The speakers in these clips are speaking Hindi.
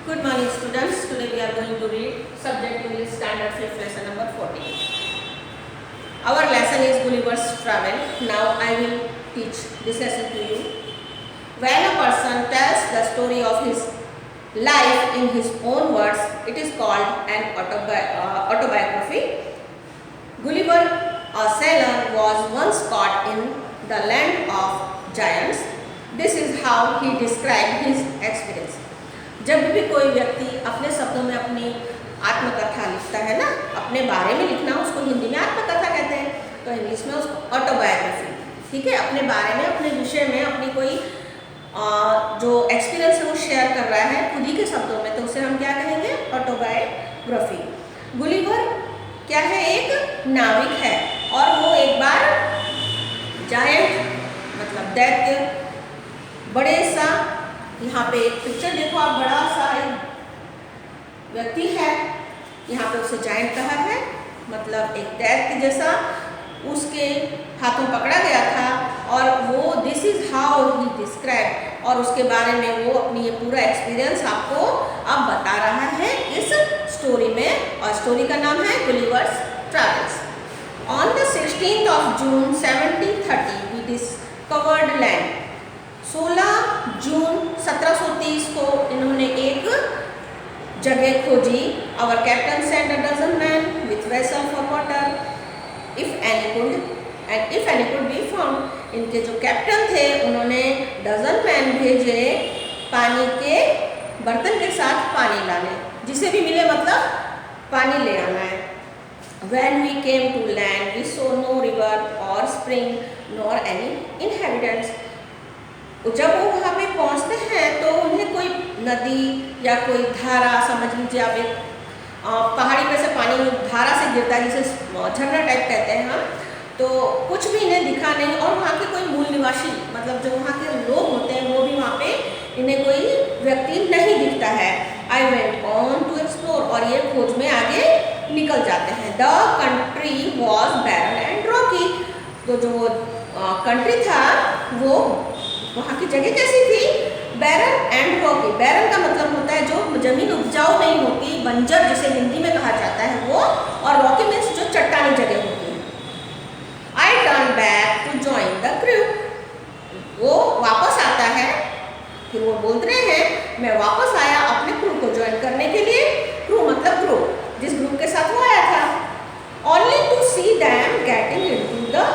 Good morning students. Today we are going to read subject English standard 5 lesson number 14. Our lesson is Gulliver's Travel. Now I will teach this lesson to you. When a person tells the story of his life in his own words, it is called an autobiography. Gulliver, a sailor, was once caught in the land of giants. This is how he described his experience. जब भी कोई व्यक्ति अपने शब्दों में अपनी आत्मकथा लिखता है ना, अपने बारे में लिखना, उसको हिंदी में आत्मकथा कहते हैं, तो इंग्लिश में उसको ऑटोबायोग्राफी, ठीक है। अपने बारे में, अपने विषय में, अपनी कोई जो एक्सपीरियंस है वो शेयर कर रहा है खुद ही के शब्दों में, तो उसे हम क्या कहेंगे? ऑटोबायोग्राफी। गुलिवर क्या है? एक नाविक है और वो एक बार जायंट मतलब दैत्य, बड़े सा, यहाँ पे एक पिक्चर देखो आप, बड़ा सा एक व्यक्ति है, यहाँ पे उसे जायंट कहा है, मतलब एक दैत्य जैसा उसके हाथों पकड़ा गया था और वो this is how he describe, और उसके बारे में वो अपनी ये पूरा एक्सपीरियंस आपको अब बता रहा है इस स्टोरी में, और स्टोरी का नाम है Gulliver's travels. On the 16th of June 1730 he discovered land। 16 जून 1730 को इन्होंने एक जगह खोजी। Our captain sent a dozen men with vessel for water, if any could be found। इनके जो कैप्टन थे उन्होंने डजन मैन भेजे पानी के बर्तन के साथ पानी लाने, जिसे भी मिले मतलब पानी ले आना है। When we came to land, we saw no river or spring nor any inhabitants। जब वो वहाँ पे पहुँचते हैं तो उन्हें कोई नदी या कोई धारा, समझ लीजिए आप एक पहाड़ी पे से पानी धारा से गिरता है, जिसे झरना टाइप कहते हैं हम, तो कुछ भी इन्हें दिखा नहीं, और वहाँ के कोई मूल निवासी मतलब जो वहाँ के लोग होते हैं वो भी वहाँ पे इन्हें कोई व्यक्ति नहीं दिखता है। I went on to explore, और ये खोज में आगे निकल जाते हैं। The country was barren and rocky. तो जो कंट्री था वो, वहाँ की जगह कैसी थी? बैरन एंड रॉकी। बैरन का मतलब होता है जो जमीन उपजाऊ नहीं होती, बंजर जिसे हिंदी में कहा जाता है वो, और रॉकी मीन्स जो चट्टानी जगह होती है। I turn back to join the crew. वो वापस आता है, फिर वो बोलते हैं मैं वापस आया अपने क्रू को ज्वाइन करने के लिए। क्रू मतलब ग्रुप, जिस ग्रुप के साथ वो आया था। Only to see them getting into the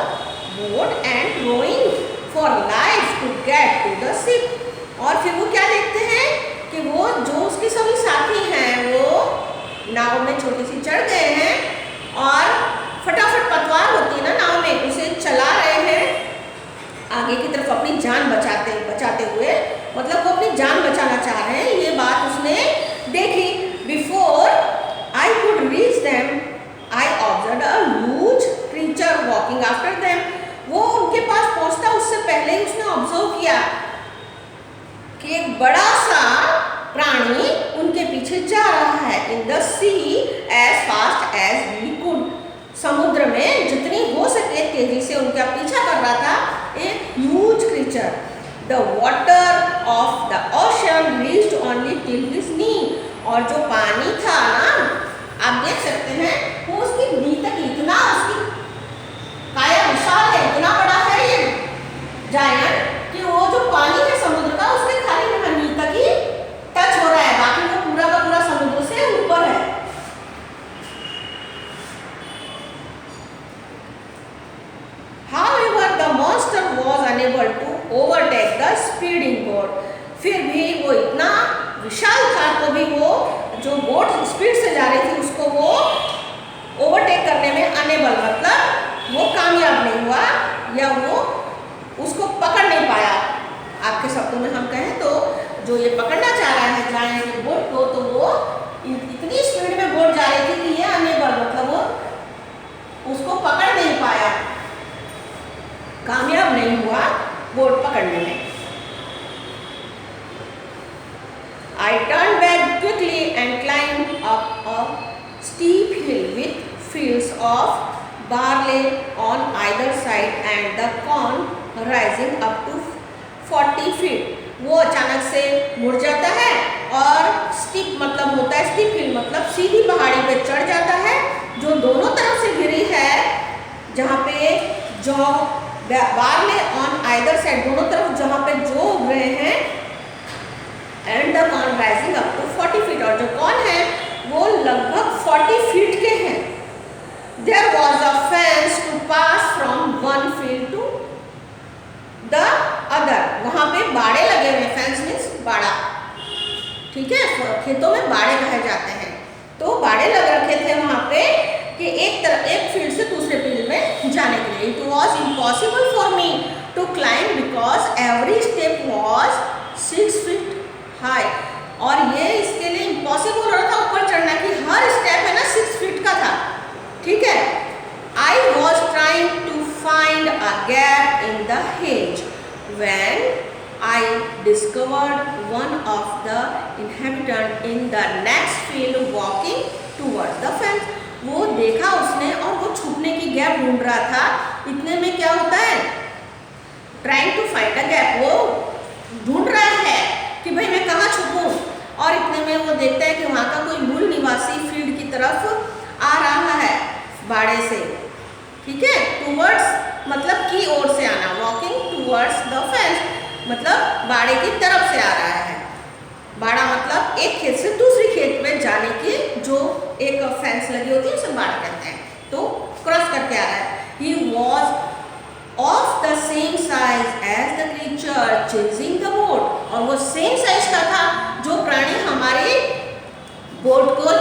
boat and rowing for life to get to the ship. और फिर वो क्या देखते हैं कि वो जो उसके सभी साथी हैं वो नाव में छोटी सी चढ़ गए हैं और फटाफट पतवार होती है ना नाव में, उसे चला रहे हैं आगे की तरफ अपनी जान बचाते हुए, मतलब वो अपनी जान बचाना चाह रहे हैं। ये बात उसने देखी। Before I could reach them I observed a huge creature walking after them. वो उनके पास पहुंचता उससे पहले ही उसने ऑब्जर्व किया कि एक बड़ा सा प्राणी उनके पीछे जा रहा है। In the sea as fast as we could. समुद्र में जितनी हो सके तेजी से उनका पीछा कर रहा था एक huge creature. The water of the ocean reached only till his knee. और जो पानी था ना, आप देख सकते हैं वो उसकी नी तक, इतना उसकी काया विशाल है, इतना बड़ा है ये जायंट कि वो जो पानी है समुद्र का उसके खाली नी तक ही टच हो रहा है, बाकी वो पूरा का पूरा समुद्र से ऊपर है। However, the monster was unable to overtake the speeding boat। फिर भी वो इतना विशाल था तो भी वो जो बोट स्पीड से जा रही थी उसको वो ओवरटेक करने में अनेबल, मतलब वो कामयाब नहीं हुआ या वो उसको पकड़ नहीं पाया। आपके शब्दों में हम कहें तो जो ये पकड़ना चाह रहा है जायंट बोट को, तो वो इतनी स्पीड में बोट जा रही थी कि ये अनेबल, मतलब वो उसको पकड़ नहीं पाया, कामयाब नहीं हुआ बोट पकड़ने में। I turned back quickly and climbed up a steep hill with fields of barley on either side and the corn rising up to 40 feet। वो अचानक से मुड़ जाता है और स्टीप मतलब होता है, स्टीप हिल मतलब सीधी पहाड़ी पे चढ़ जाता है जो दोनों तरफ से घिरी है, जहाँ पे जो बार्ले ऑन आइदर साइड, दोनों तरफ जहाँ पे जो उग रहे हैं, and the corn rising up to 40 feet, और जो कॉर्न है वो लगभग 40 फीट के हैं। There was a fence to pass from one field to the other, वहाँ पे बाड़े लगे हुए, फेंस मीन्स बाड़ा, ठीक है, खेतों में बाड़े कहे जाते हैं, तो बाड़े लग रखे थे वहाँ पे कि एक फील्ड से दूसरे फील्ड में जाने के लिए। It was impossible for me to climb because every step was 6 feet high, और ये इसके लिए इम्पॉसिबल हो रहा था ऊपर चढ़ना कि हर स्टेप है ना 6 फीट का था, ठीक है। I was trying to find a gap in the hedge when I discovered one of the inhabitant in the next field walking towards the fence. वो देखा उसने और वो छुपने की गैप ढूंढ रहा था। इतने में क्या होता है, trying to find a gap, वो ढूंढ रहा है कि भाई मैं कहाँ छुपूं, और इतने में वो देखता है कि वहाँ का कोई मूल निवासी फील्ड की तरफ आ रहा है बाड़े से, ठीक है। टूवर्ड्स मतलब की ओर से आना, वॉकिंग टूवर्ड्स द फेंस मतलब बाड़े की तरफ से आ रहा है। बाड़ा मतलब एक खेत से दूसरी खेत में जाने की जो एक फेंस लगी होती है उसे बाड़ा कहते हैं, तो क्रॉस करके आ रहा है। He was of the same size as the creature chasing the boat, और वो सेम साइज का था जो प्राणी हमारी बोट को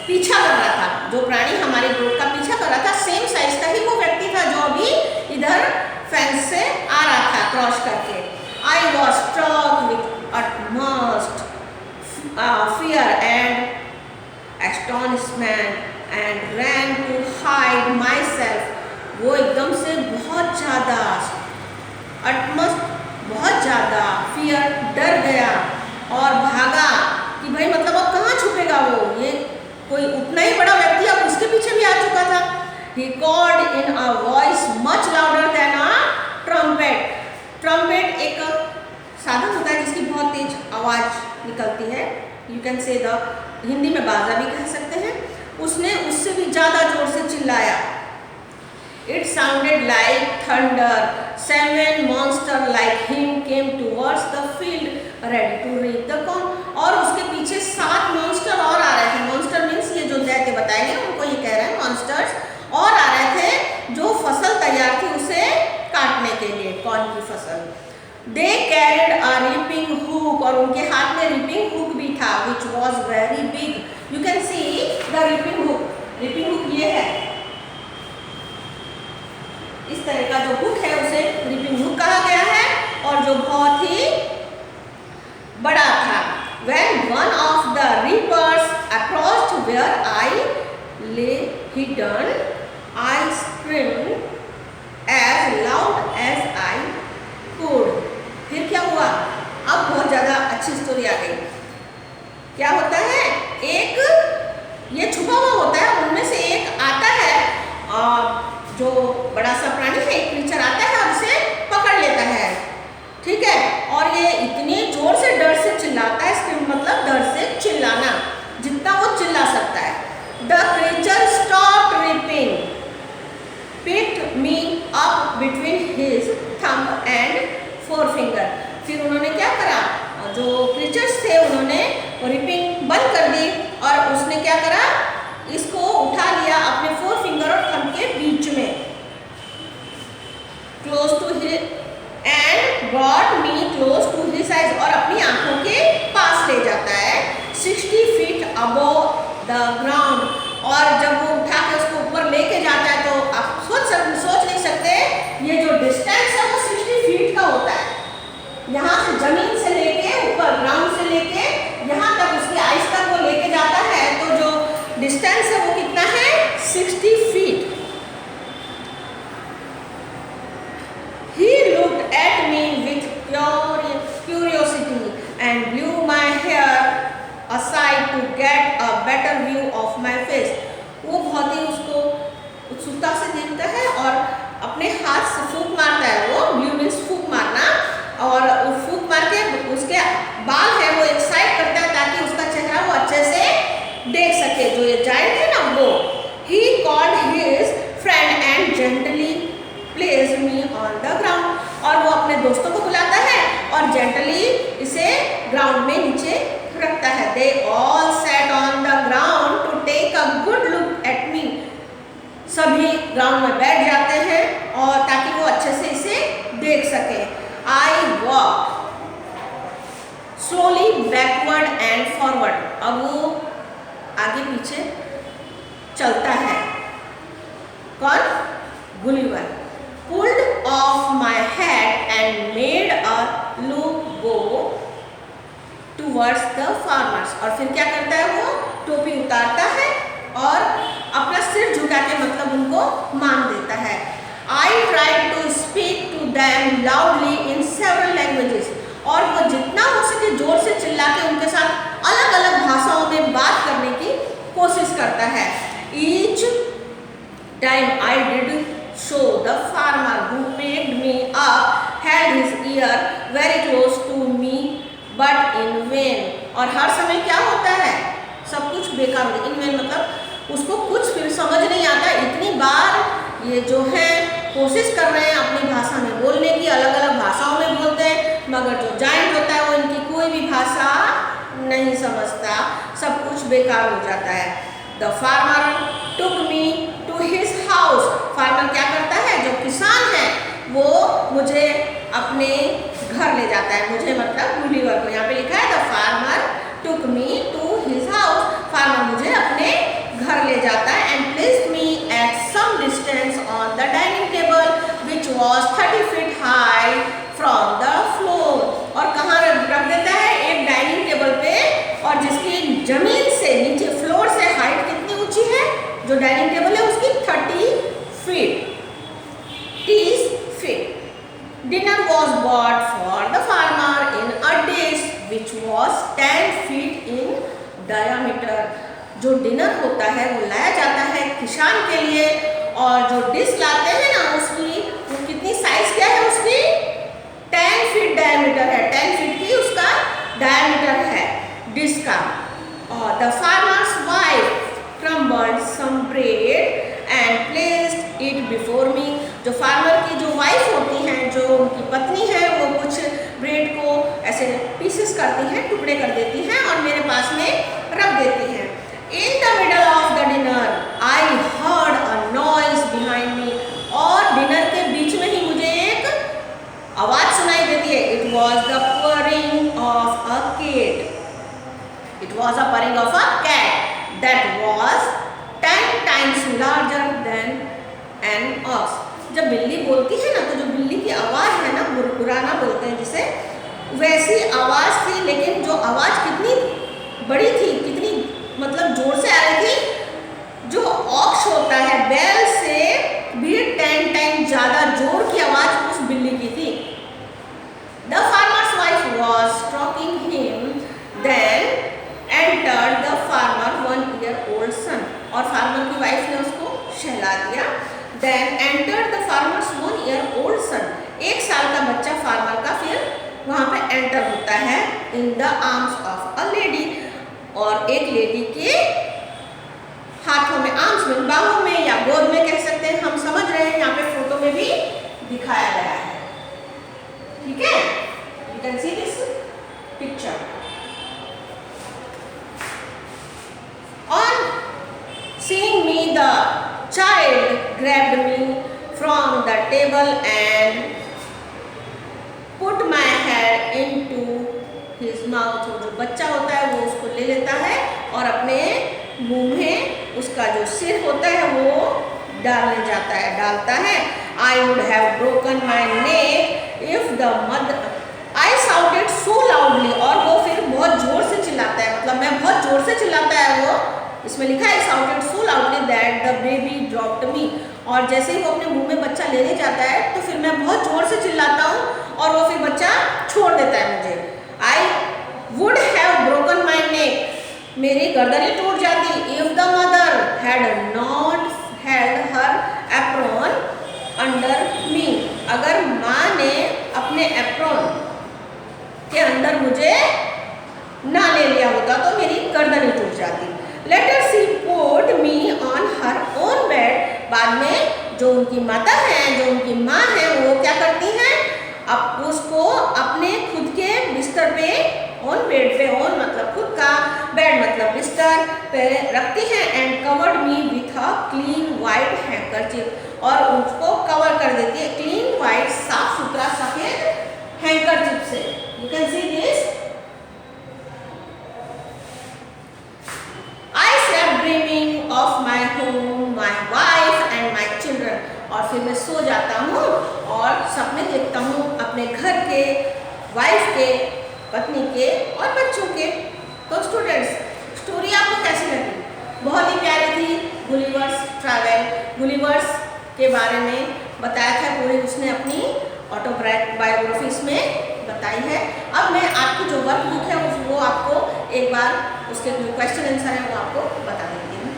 पीछा कर रहा था, जो प्राणी हमारी बोट का पीछा कर रहा था, सेम साइज का ही वो व्यक्ति था जो अभी इधर फेंस से आ रहा था क्रॉस करके। I was struck with utmost fear and astonishment and ran to hide myself. वो एकदम से बहुत ज़्यादा utmost बहुत ज़्यादा fear डर गया और भागा कि भाई मतलब अब कहाँ छुपेगा वो, ये कोई उतना ही बड़ा व्यक्ति अब उसके पीछे भी आ चुका था। He called in a voice much louder than a trumpet. Trumpet एक साधन होता है जिसकी बहुत तेज आवाज़ निकलती है, you can say the, Hindi में बाजा भी कह सकते हैं। उसने उससे भी ज़्यादा जोर से चिल्लाया। It sounded like thunder, 7 monster like him came towards the field ready to reap the corn, और उसके पीछे 7 मॉन्स्टर और आ रहे थे। मॉन्स्टर मीन्स ये जो दैत्य बताएंगे उनको ये कह रहे हैं मॉन्स्टर्स, और आ रहे थे जो फसल तैयार थी उसे काटने के लिए, कॉर्न की फसल। दे कैरिड अ रीपिंग हुक, और उनके हाथ में रीपिंग हुक भी था, which was very big. You can see the reaping hook, reaping hook ये है, इस तरह का जो हुक है उसे रीपिंग हुक कहा गया है, और जो बहुत ही बड़ा था। When one of the reapers approached where I lay hidden, I screamed as loud as I could. फिर क्या हुआ, अब बहुत ज़्यादा अच्छी स्टोरी आ गई। क्या होता है, एक ये छुपा हुआ होता है, उनमें से एक आता है, जो बड़ा सा प्राणी है, एक क्रीचर आता है और उसे पकड़ लेता है, ठीक है, और ये इतने जोर से डर से चिल्लाता है, स्क्रीम मतलब डर से चिल्लाना, जितना वो चिल्ला सकता है। The creature stopped reaping, picked me up between his thumb and forefinger. फिर उन्होंने क्या करा, जो क्रीचर्स थे उन्होंने रिपिंग बंद कर दी और उसने क्या करा, इसको उठा लिया अपने 4 फिंगर और थंब के बीच में, close to his and brought me close to his eyes, और अपनी आंखों के पास ले जाता है 60 फीट अबोव द ग्राउंड। और जब वो उठा के उसको ऊपर लेके जाता है तो आप सोच नहीं सकते, ये जो डिस्टेंस है वो 60 फीट का होता है, यहाँ से जमीन से लेके ऊपर ग्राउंड से लेके यहाँ तक उसकी आइस तक वो लेके जाता है, तो जो डिस्टेंस है वो कितना है, 60 feet. He looked at me with curiosity and blew my hair aside to get a better view of my face. वो बहुत ही उसको उत्सुकता से देखता है और अपने हाथ से फूंक मारता है, वो ब्लू मीन्स फूंक मारना, और फूंक मार के ग्राउंड में नीचे रखता है। They all sat on the ground to take a good look at me. सभी ग्राउंड में बैठ जाते हैं और ताकि वो अच्छे से इसे देख सके। I walk slowly backward and forward. अब वो आगे पीछे चलता है। कौन? Gulliver. Pulled of my head and made a look go towards the farmers. और फिर क्या करता है वो? टोपी उतारता है और अपना सिर झुका के मतलब उनको मान देता है। I try to speak to them loudly in several languages. और वो जितना हो सके जोर से चिल्ला के उनके साथ अलग अलग भाषाओं में बात करने की कोशिश करता है। Each time I did so the farmer who paid me up had his ear very close to me but in vain. और हर समय क्या होता है? सब कुछ बेकार हो। इन वेन मतलब उसको कुछ फिर समझ नहीं आता। इतनी बार ये जो है कोशिश कर रहे हैं अपनी भाषा में बोलने की, अलग अलग भाषाओं में बोलते हैं, मगर जो जाइंट होता है वो इनकी कोई भी भाषा नहीं समझता। सब कुछ बेकार हो जाता है। The farmer took me to his house. Farmer क्या करता है? जो किसान है वो मुझे अपने घर ले जाता है। मुझे मतलब गुलिवर को। यहाँ पे लिखा है the farmer took me to his house. Farmer मुझे अपने घर ले जाता है and placed me at some distance on the dining table which was 30 feet high from the floor. और कहाँ रख देता है? एक डाइनिंग टेबल पे, और जिसकी जमीन से नीचे फ्लोर से हाइट कितनी ऊंची है? जो डाइनिंग टेबल है उसकी 30 feet। 30 feet। Dinner was bought for the farmer in a dish which was 10 feet in diameter। जो डिनर होता है वो लाया जाता है किसान के लिए, और जो डिश लाते हैं ना उसकी वो कितनी साइज क्या है उसकी? 10 feet डायमीटर है। 10 feet की उसका डायमीटर है डिश का। और the farmer's wife crumbled some bread and placed it before me। जो फार्मर की जो वाइफ होती हैं, जो उनकी पत्नी है, वो कुछ ब्रेड को ऐसे पीसेस करती हैं, टुकड़े कर देती हैं और मेरे पास में रख देती हैं। In the middle of the dinner, I heard a noise behind me। और डिनर के बीच में ही मुझे एक आवाज सुनाई देती है। It was the purring of a cat। It was a purring of a cat that was 10 times larger than an ox। जब बिल्ली बोलती है ना तो जो बिल्ली की आवाज है ना, गुरगुराना बोलते हैं जिसे, वैसी आवाज थी। लेकिन जो आवाज कितनी बड़ी थी, कितनी मतलब जोर से आ रही थी। जो ऑक्स होता है बैल से भी 10 टाइम ज्यादा जोर की आवाज उस बिल्ली की थी। The farmer's wife was stroking him then entered the farmer 1 year old son। और फार्मर की वाइफ ने उसको सहला दिया। Then entered the farmer's 1 year old son। 1 साल का बच्चा फार्मर का फिर वहाँ पे एंटर होता है in the arms of a lady. और एक लेडी के हाथों में, आर्म्स में, बाहों में या गोद में कह सकते हैं, हम समझ रहे हैं। यहाँ पे फोटो में भी दिखाया गया है। ठीक है, you can see this picture. On seeing me, the child grabbed me from the table and put my head into his mouth। जो बच्चा होता है वो उसको ले लेता है और अपने मुंह में उसका जो सिर होता है वो डालता है। I would have broken my neck if the mother I shouted so loudly। और वो फिर बहुत जोर से चिल्लाता है, मतलब मैं बहुत जोर से चिल्लाता है वो। इसमें लिखा है shouted so loudly that the baby dropped me। और जैसे ही वो अपने मुंह में बच्चा लेने जाता है तो फिर मैं बहुत जोर से चिल्लाता हूँ और वो फिर बच्चा छोड़ देता है मुझे। I would have broken my neck। मेरी गर्दन ही टूट जाती। If the mother had not held her apron under me। अगर माँ ने अपने एप्रॉन के अंदर मुझे ना ले लिया होता तो मेरी गर्दन ही टूट जाती। Later she put me on her own bed। बाद में जो उनकी माता है, जो उनकी माँ है, वो क्या करती हैं? अब उसको अपने खुद के बिस्तर पे ऑन बेड पे, ऑन मतलब खुद का, बेड मतलब बिस्तर पे रखती हैं and covered me with a clean white handkerchief, और उसको कवर कर देती है क्लीन वाइट साफ सुथरा सफेद हैंकरचिप से। You can see this. I slept dreaming of my home, my wife and my children, और फिर मैं सो जाता हूँ और सपने देखता हूँ अपने घर के, वाइफ के, पत्नी के और बच्चों के। तो स्टूडेंट्स, स्टोरी आपको कैसी लगी? बहुत ही प्यारी थी। गुलिवर्स ट्रैवल, गुलिवर्स के बारे में बताया था, पूरी उसने अपनी ऑटोबायोग्राफी में बताई है। अब मैं आपकी जो वर्क बुक है वो आपको एक बार उसके जो क्वेश्चन आंसर है वो आपको बता देती हूँ।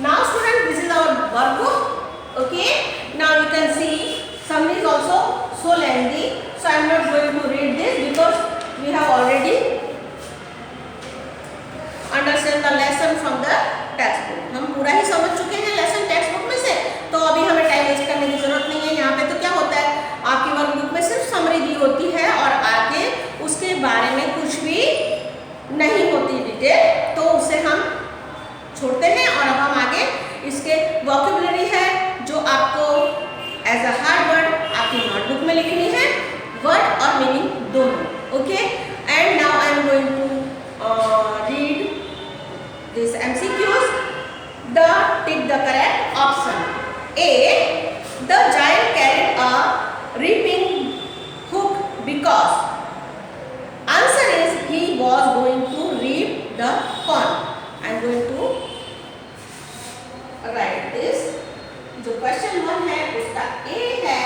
Now student, this is our workbook. Okay, now you can see summary is also so lengthy, so I am not going to read this because we have already understand the lesson from the textbook. हम पूरा ही समझ चुके हैं लेसन टेक्स्ट बुक में से, तो अभी हमें टाइम वेस्ट करने की जरूरत नहीं है। यहाँ पे तो क्या होता है, आपकी वर्कबुक में सिर्फ समरी दी होती है और आगे उसके बारे में कुछ भी नहीं होती डिटेल, तो उसे हम छोड़ते हैं। और अब हम आगे इसके वोकैबुलरी है जो आपको एज अ हार्ड वर्ड आपकी नोटबुक में लिखनी है, वर्ड और मीनिंग दोनों। Okay, and now I am going to read this MCQs. The tick the correct option. A. The giant carried a reaping hook because. Answer is he was going to reap the corn. I am going to write this. जो क्वेश्चन 1 है उसका A है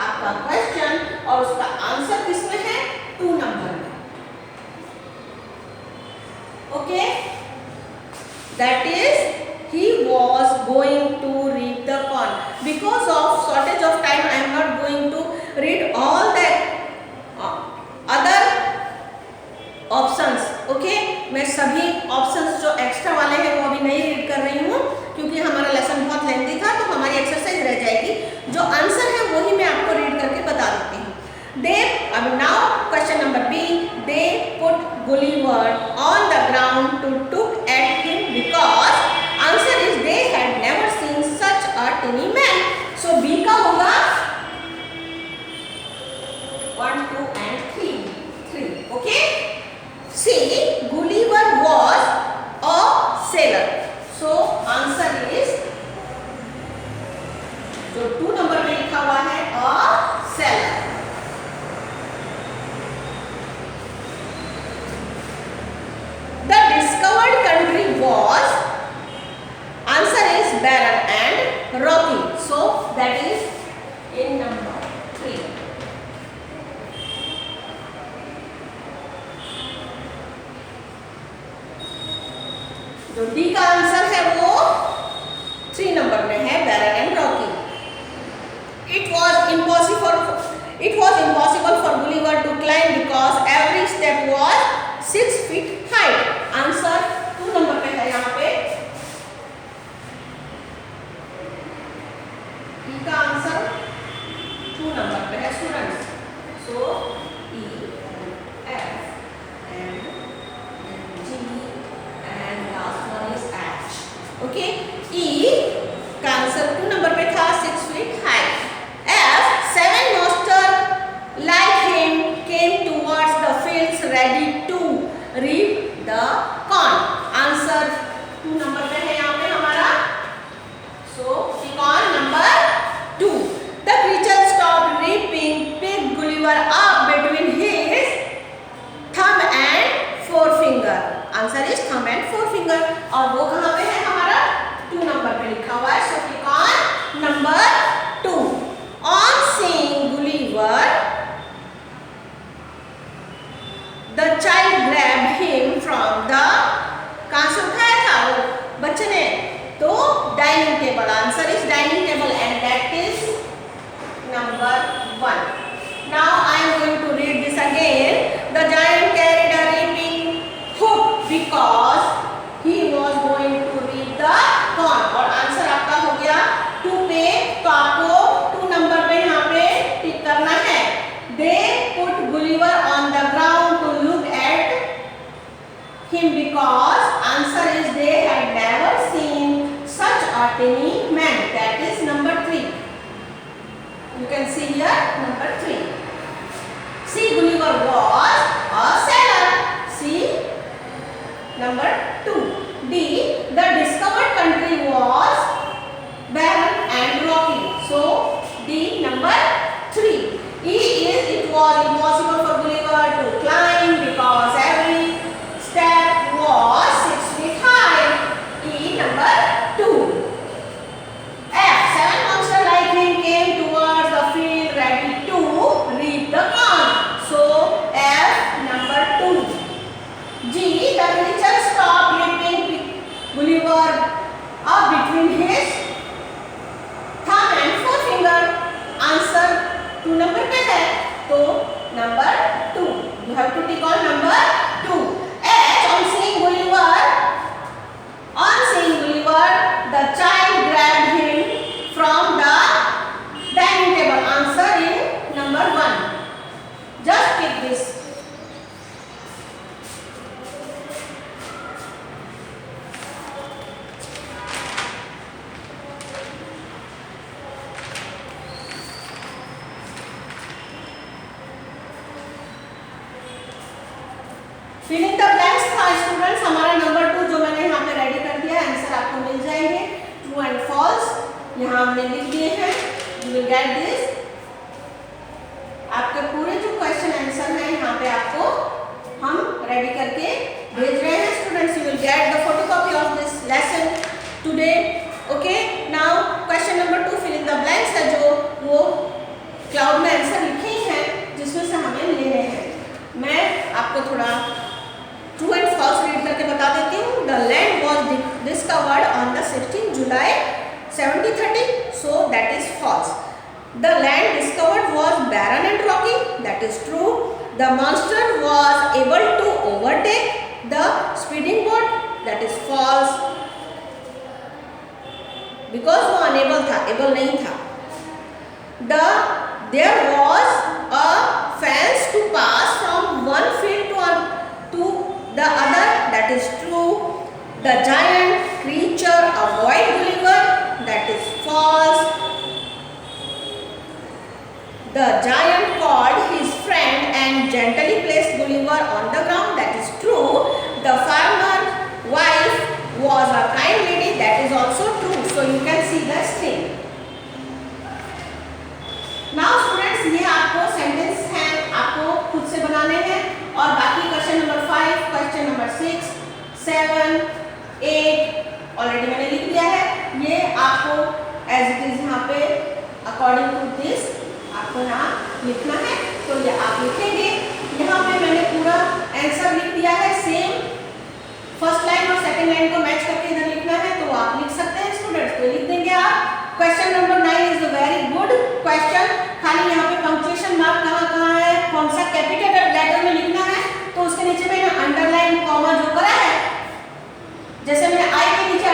आपका क्वेश्चन, और उसका आंसर किसमें है? 2 नंबर में। Okay, that is he was going to reap the corn. Because of shortage of time, I am not going to read all the other options. Okay, मैं सभी options जो एक्स्ट्रा वाले हैं वो अभी नहीं रीड कर रही हूँ क्योंकि हमारा लेसन बहुत लेंथी था, तो हमारी एक्सरसाइज रह जाएगी। जो आंसर है वही मैं आपको रीड करके बता देती हूँ। They, अब now question number B. They put Gulliver on the ground to look at him because. Answer is they had never seen such a tiny man. So B का होगा 1, 2 and 3. Okay. C. Gulliver was a sailor. So answer is जो 2 नंबर में लिखा हुआ है a sailor. The discovered country was. Answer is barren and rocky. So that is in number 3. जो D का आंसर है वो 3 नंबर में है, barren and rocky. It was impossible for Gulliver to climb because every step was 6 feet high. Answer 2 number पे है यहाँ पे। का आंसर 2 नंबर पे है students. So E, F and G and last one is H. Okay, E का आंसर 2 नंबर पे था 6 feet high. F, 7 monsters like him came towards the fields ready to reap the corn. Answer 2 number पे है यहाँ पे हमारा। सो corn number 2. The creature stopped reaping, picked Gulliver up between his thumb and forefinger. Answer is thumb and forefinger. और वो कहाँ पे है हमारा? 2 नंबर पे लिखा हुआ है। So click on number 2. On seeing Gulliver, the child grabbed him from the. कहाँ से उठाया था वो बच्चे ने? तो dining table. Answer is dining table and that is number 1. Now I am going to read this again. The giant carried a reaping hook because he was going to reap the corn. और answer any man. That is number 3. You can see here number 3. C. Gulliver was a sailor. C. Number 2. D. The discovered country was barren and rocky. So D. Number 3. E is it was impossible for Gulliver to climb because every step was 6 feet high. E. Number 2. F. 7 monster lightning came towards the field ready to reap the corn. So F. Number 2. G. The creature stopped leaping Gulliver up between his thumb and forefinger. Answer 2 number पे है, तो number 2. You have to tick on number 2. H. On seeing Gulliver, the child grabbed him from the dining table. Answer in number 1. Just tick this. Filling the blanks था स्टूडेंट्स हमारा नंबर 2 जो मैंने यहाँ पे रेडी कर दिया है। आंसर आपको मिल जाएंगे ट्रू एंड फॉल्स। यहाँ हमने लिख दिए हैं। You will get this. आपके पूरे जो क्वेश्चन आंसर हैं यहाँ पे आपको हम रेडी करके भेज रहे हैं students. You will get the photocopy of this lesson today. Okay, now question number 2 filling the blanks है जो वो क्लाउड में आंसर लिखे हैं जिसमें से हमें लेने हैं। मैं आपको थोड़ा ट्रू एंड फॉल्स रीड करके बता देती हूँ। The land was discovered on the 16 July 1730, so that is false. The land discovered was barren and rocky, that is true. The monster was able to overtake the speeding boat, that is false. Because वो unable था, able नहीं था। There was a fence to pass from one field to the other, that is true. The giant creature avoided Gulliver, that is false. The giant called his friend and gently placed Gulliver on the ground, that is true. The farmer's wife was a kind lady, that is also true. So you can see the string. Now students, ये आपको सेंटेंस हैं, आपको खुद से बनाने हैं और बाकी question number 5, question number 6, 7, 8 already मैंने लिख दिया है। ये आपको एज इट इज यहाँ पे अकॉर्डिंग टू दिस आपको यहाँ लिखना है, तो ये आप लिखेंगे। यहाँ पे मैंने पूरा आंसर लिख दिया है। सेम फर्स्ट लाइन और सेकंड लाइन को मैच करके इधर लिखना है, तो आप लिख सकते हैं स्टूडेंट्स। तो लिख देंगे आप। Question number 9 is a very good question. खाली यहाँ पे पंक्चुएशन मार्क कहाँ है, कौन सा कैपिटल लेटर में लिखना है, तो उसके नीचे मैंने अंडरलाइन कॉमा जो करा है, जैसे मैंने आई के नीचे